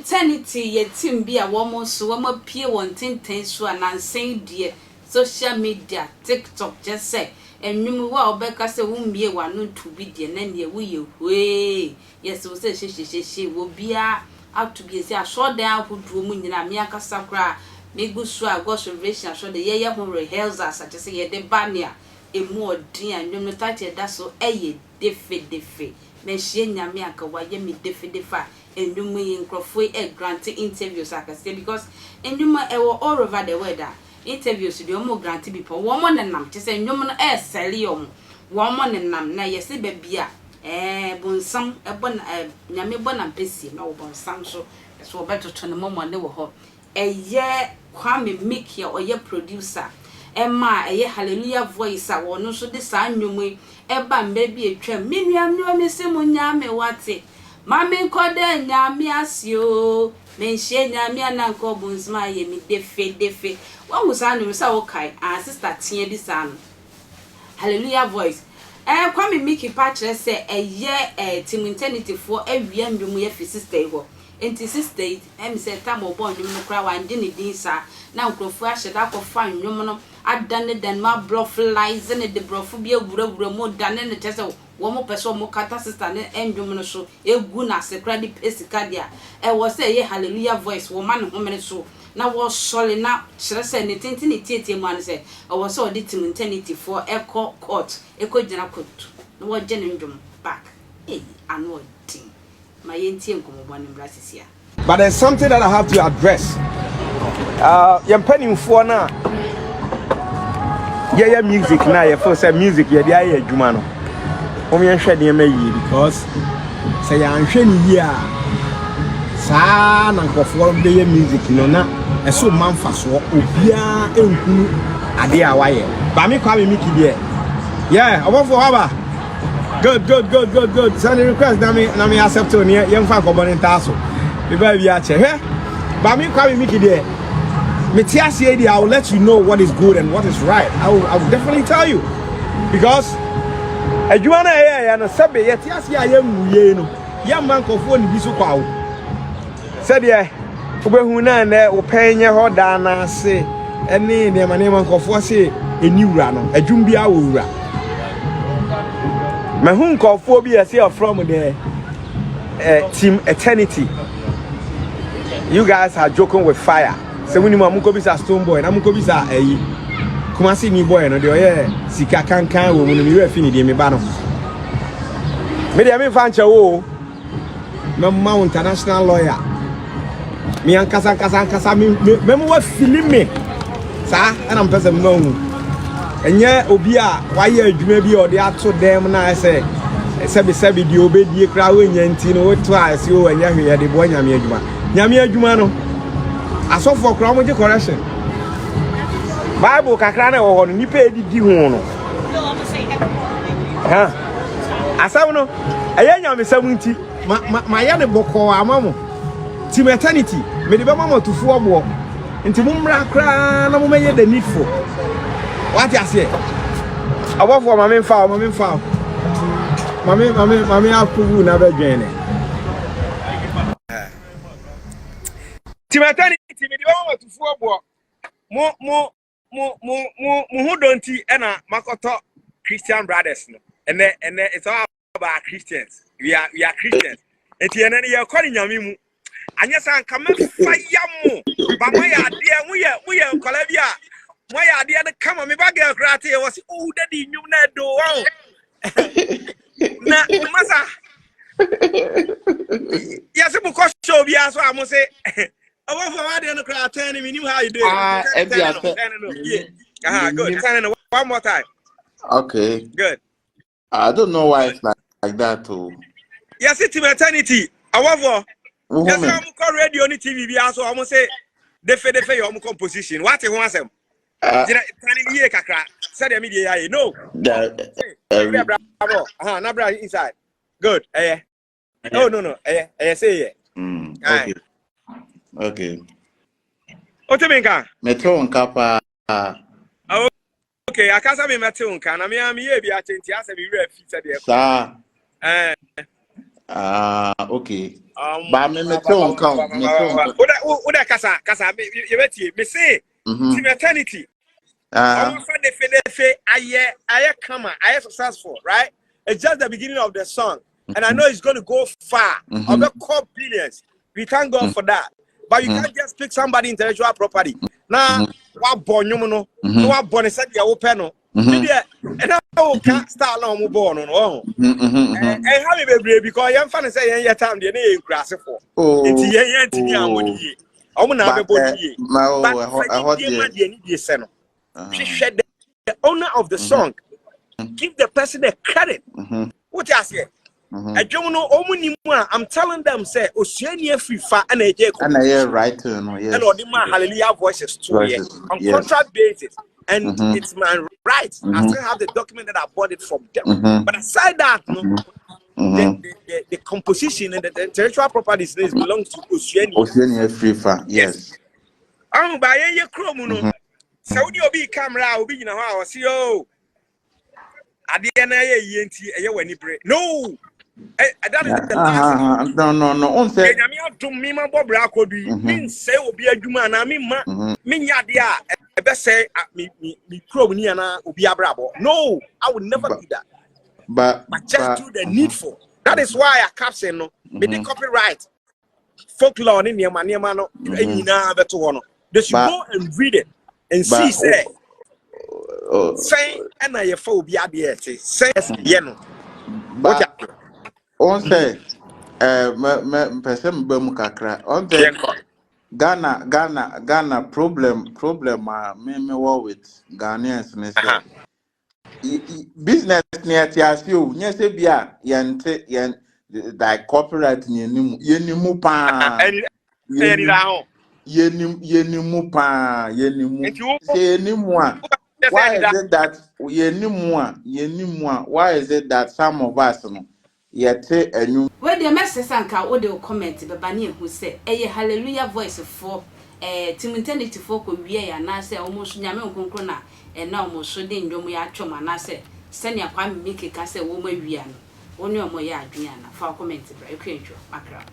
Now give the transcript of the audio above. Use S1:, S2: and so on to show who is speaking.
S1: eternity ye team be a woman so woman pie one ten so and saying dear social media TikTok just say and you wa obeka say wumie wa no to be dear nan ye we yes we say she will be out to be say short down who do mu nyina me akasa kra me gu so a go reservation so the ye ho rehearsals at say ye de bania e mo odin anwom no title da so eye Defe Defe me hie nyame aka wa ye me Defe Defe enwom yi nkrofo e grant interviews akase because enwom e all over the world interviews the omo grant people wo mo nenam te say enwom no e sell yom wo mo nenam na ye se ba bia bonsam e bon nyame bona pesi na wo bonsam so so obetoto ne momo ne wo ho eye Kwame Mikia or ye producer Emma eye hallelujah voice a wono so de sa nwom eba mbebi etwa menuam no me se mo nyame wate mame nkode nyame asio menhye nyame ananko bonsma ye mi Defe Defe wo musa no sa wo kai sister tie di sa no hallelujah voice Kwame Miki pa kire se eye team eternity for awia ndwom ye fi sister ho enti sister say time obon ndwom no kra wa ndi ne din sa na nkrofo ahye da ko fa ndwom no adane den ma bluff lies ne de brofu bi agura mo dane ne tese wo mo peso mo kata sister ne ndwom no so egu na sekra di pesika dia wo say ye hallelujah voice wo ma ne homene so na wo sole na kire se ne tinti ne tietie mu an se wo so di team eternity for echo court echo gina court no wo je ne ndwom back ano tin ma yentie nkomo ne brasisia.
S2: But there's something that I have to address. Yam penny for now. Yeah, music now. You first say music. Yeah, they are Jumano. Omi answer the me because say I answer ni ya. Sa na nkofo the music no na. Eso manfa so obia enkunu ade a waye. Ba me Kwame Miki there. Yeah, about for haba. Good. Send a request na me accept on here. Yam fa ko bonin taso. Because we are here. But me Kwame Miki there. I will let you know what is good and what is right. I will definitely tell you. Because a juana and a sabe yet no. Young man of one bisu kwa. Said yeah, Ubehuna ne Upenya Hodana say any name and name of say a new rano, a jumbia ura. Mahunko phobia say from the team eternity. You guys are joking with fire. So when you go be a stone boy, I'm going to be a come see me boy, no, yeah, Sika can woman, you have finished me banner. Maybe I mean, Fancha, my international lawyer. Me and Casa, remember what feeling me, sir, and I'm person known. And yeah, Obia, why you maybe or the actual damn nice say, Sabi, the obey crowd in Yentino twice, you and Yahoo, the boy Yamia Jumano. I saw for crowd correction. Bible Kakrana or Nipe di Hono. I saw no, I am 70. My young boko, a mamma. Team eternity, made the mamma to 4 more. Into Mumra cran, no may the needful. What I say? I want for my main foul. Mammy, I'll prove you never journey. Team eternity. To 4 more who don't see Makoto Christian brothers, and then it's all about Christians. We are Christians. And the end you're calling Yamimu. And yes, I'm coming fire more. But my idea, we are Columbia. My idea to come on me back here was daddy you do. Na massa. Yes, because show me as I must say. I want for my dinner crowd turning me knew how you do it. Good. One more time.
S3: Okay.
S1: Good.
S3: I don't know why it's like that too.
S1: Yes, it's eternity. I want for yes, I'm call radio on TV. So I'm say Defe Defe your composition. What you want them? Turning here, Kakra. Said the media. No. Nabra inside. Good. Oh no. Say
S3: okay. Okay.
S1: Otemenka.
S3: Metro nkapa.
S1: Okay, I can't say metro nka. Na me am here bi atenti ase bi we fit there.
S3: Sir. Okay. But me tell count.
S2: Uda kasa you bet me say team eternity. Almost Defe Defe aye come aye successful, right? It's just the beginning of the song. And I know it's going to go far. I'll be called billions. We thank God for that. But you can't just pick somebody intellectual property. Now, what born you know? No one born said you open. Media and now can't start long born on. And how me because young fan say your time the name grass for. It's yen to me and woody. I'm not a body. But the owner of the song give the person the credit. What you say? I don't know I'm telling them say Oceania free fa and a
S3: right yes.
S2: And Odima Hallelujah voices too on contract basis. And it's my right. I still have the document that I bought it from them. But aside that, the composition and the intellectual properties belongs to
S3: Oceania free fa, yes.
S2: I'm buying your chromo. Saudi obi camera obi you know how see oh ade na ye enti eye wani bre no that is the last
S3: no on say
S2: nyame adom me ma bobra akodu min say obi adwuma na me ma me nyade a ebe say me chrome ni na obi abrabo no I would never do that but just do the needful. That is why I caption no me the copyright folklore ni niema no nyina beto ho no they should go and read it and see say say and I phobia there say ye no
S3: but on say me person be mu kakra on say Ghana problem me war with Ghanaians me say business near TSU nye se bia yente yen like corporate yenimu pa yenimu pa yenimu say yenimu a why is it that yenimu why is it that some of us no yete enyu
S1: where the message anka wo de comment be ba na ehu se eye hallelujah voice for team eternity for ko wie ya na se omo so nyame nkonkro na na omo so de ndwom ya atwom na se sene akwa mmeke ka se wo ma wie no woni omo ya adwene na fa comment bra ekwentwo makra